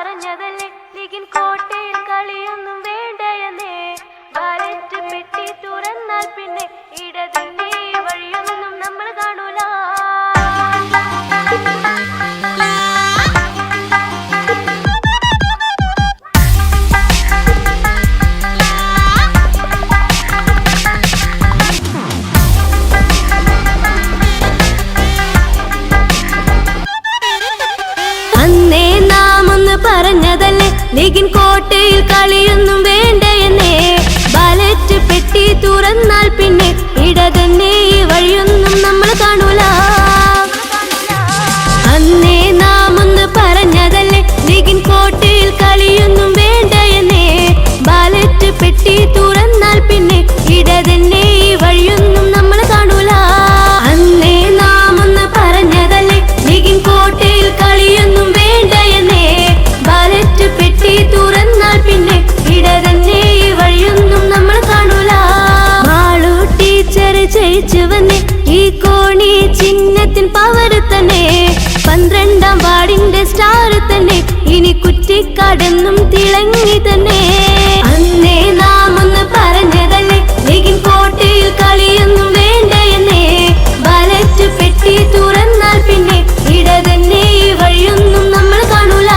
പറഞ്ഞതല്ലേ ലീഗിൻ കോട്ടയിൽ കളിയൊന്നും വേണ്ടയെന്നേ. ബാലറ്റ് പെട്ടി തുറന്നാൽ പിന്നെ ഇടതിന്റെ വഴിയൊന്നും നമ്മൾ കാണൂല. പറഞ്ഞതല്ലേ ലീഗിൻ കോട്ടയിൽ കളിയൊന്നും വേണ്ടയെന്നേ. ബാലറ്റ് പെട്ടി തുറന്നാൽ പിന്നെ ഇടതന്നെ ഈ വഴിയൊന്നും നമ്മൾ കാണൂല. അന്നേ നാം ഒന്ന് പറഞ്ഞതല്ലേ ലീഗിൻ കോട്ടയിൽ കളിയൊന്നും വേണ്ടയെന്നേ. ബാലറ്റ് പെട്ടി തുറന്നാൽ പിന്നെ ഇടതന്നെ ഈ വഴിയൊന്നും നമ്മൾ കാണൂല. അന്നേ നാം ഒന്ന് പറഞ്ഞതല്ലേ ലീഗിൻ കോട്ടയിൽ കളിയൊന്നും വേണ്ടയെന്നേ. ബാലറ്റ് പെട്ടി തുറന്നാൽ പിന്നെ ഇടതന്നെ ഈ വഴിയൊന്നും നമ്മൾ കാണൂല. മാളു ടീച്ചർ ജയിച്ചു വന്നേ ഈ കോണി ചിഹ്നത്തിൻ പവർ തന്നെ. 12ാം വാർഡിന്റെ സ്റ്റാർ തന്നെ ഇനി കുറ്റിക്കാടെന്നും തിളങ്ങി തന്നെ. അന്നേ നാം ഒന്ന് പറഞ്ഞതല്ലേ ലീഗിൻ കോട്ടയിൽ കളിയൊന്നും വേണ്ടയെന്നേ. ബാലറ്റ് പെട്ടി തുറന്നാൽ പിന്നെ ഇടതന്നെ ഈ വഴിയൊന്നും നമ്മൾ കാണൂല.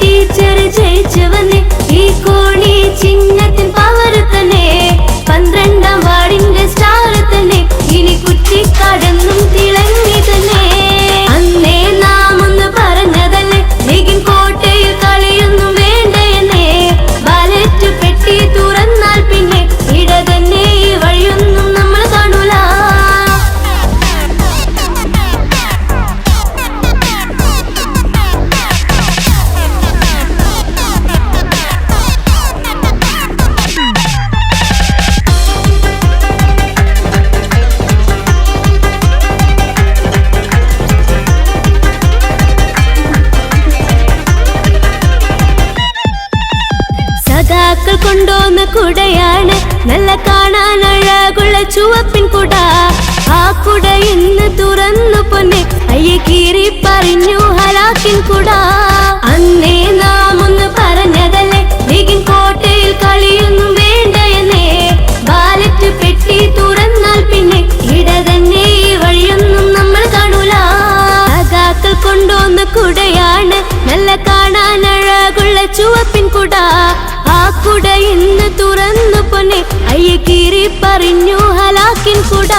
ടീച്ചർ ജയിച്ചു വന്നേ ഈ കോണി ചിഹ്നത്തിൻ പവർ തന്നെ. 12ാം വാർഡിന്റെ സ്റ്റാർ തന്നെ ഇനി കുറ്റിക്കാടെന്നും തിളങ്ങി തന്നെ. അന്നേ നാം ഒന്ന് പറഞ്ഞതല്ലേ ലീഗിൻ കോട്ടയിൽ കളിയൊന്നും വേണ്ടയെന്നേ. ബാലറ്റ് പെട്ടി തുറന്നാൽ പിന്നെ ഇടതന്നെ ഈ വഴിയൊന്നും നമ്മൾ കാണൂല. സഖാക്കൾ കൊണ്ടുവന്ന കുടയാണ് നല്ല കാണാൻ അഴകുള്ള ചുവപ്പിൻ കുട. ആ കുട ഇന്ന് തുറന്നു പൊന്നെ അയ്യെ കീറി പറഞ്ഞു ഹലാക്കിൻ കുട. അന്നേ നാം ഒന്ന് പറഞ്ഞതല്ലേ ലീഗിൻ കോട്ടയിൽ കളിയൊന്നും വേണ്ടയെന്നേ. ബാലറ്റ് പെട്ടി തുറന്നാൽ പിന്നെ ഇടതന്നെ ഈ വഴിയൊന്നും നമ്മൾ കാണൂല. സഖാക്കൾ കൊണ്ടുവന്ന കുടയാണ് നല്ല കാണാൻ അഴകുള്ള ചുവപ്പിൻ കുട. ആ കുട ഇന്ന് തുറന്നു പൊന്നെ അയ്യെ കീറി പറഞ്ഞു ഹലാക്കിൻ കുട.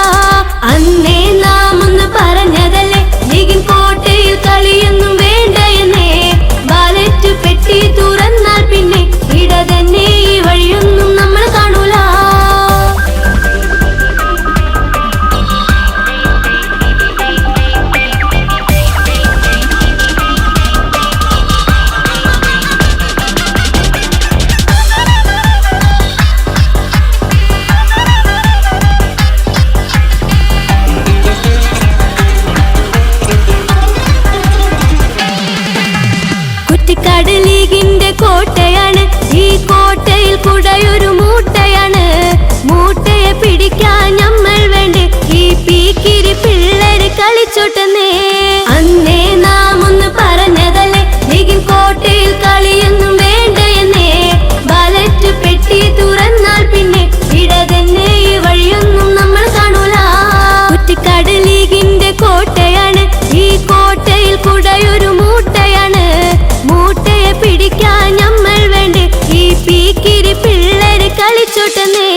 അന്നേ നാം ഒന്ന് പറഞ്ഞതല്ലേ ലീഗിൻ കോട്ടയിൽ കളിയൊന്നും വേണ്ടയെന്നേ. ബാലറ്റ് പെട്ടി തുറന്നാൽ പിന്നെ ഇടതന്നെ ഈ വഴിയൊന്നും നമ്മൾ കാണൂല. കുറ്റിക്കാട് ലീഗിന്റെ കോട്ടയാണ് ഈ കോട്ടയിൽ കുടയൊരു മൂട്ടയാണ്. മൂട്ടയെ പിടിക്കാൻ നമ്മൾ വേണ്ടേ ഈ പീക്കിരി പിള്ളേര് കളിച്ചോട്ടെന്നേ. അന്നേ നാം ഒന്ന് പറഞ്ഞതല്ലേ ലീഗിൻ കോട്ടയിൽ കളിയൊന്നും വേണ്ടയെന്നേ. ബാലറ്റ് പെട്ടി തുറന്നാൽ പിന്നെ ഇടതന്നെ ഈ വഴിയൊന്നും നമ്മൾ കാണൂല. കുറ്റിക്കാട് ലീഗിന്റെ കോട്ടയാണ് ഈ കോട്ടയിൽ കുടയൊരു മൂട്ടയാണ്. മൂട്ടയെ പിടിക്കാൻ നമ്മൾ വേണ്ടേ ഈ പീക്കിരി പിള്ളേര് കളിച്ചോട്ടെന്നേ.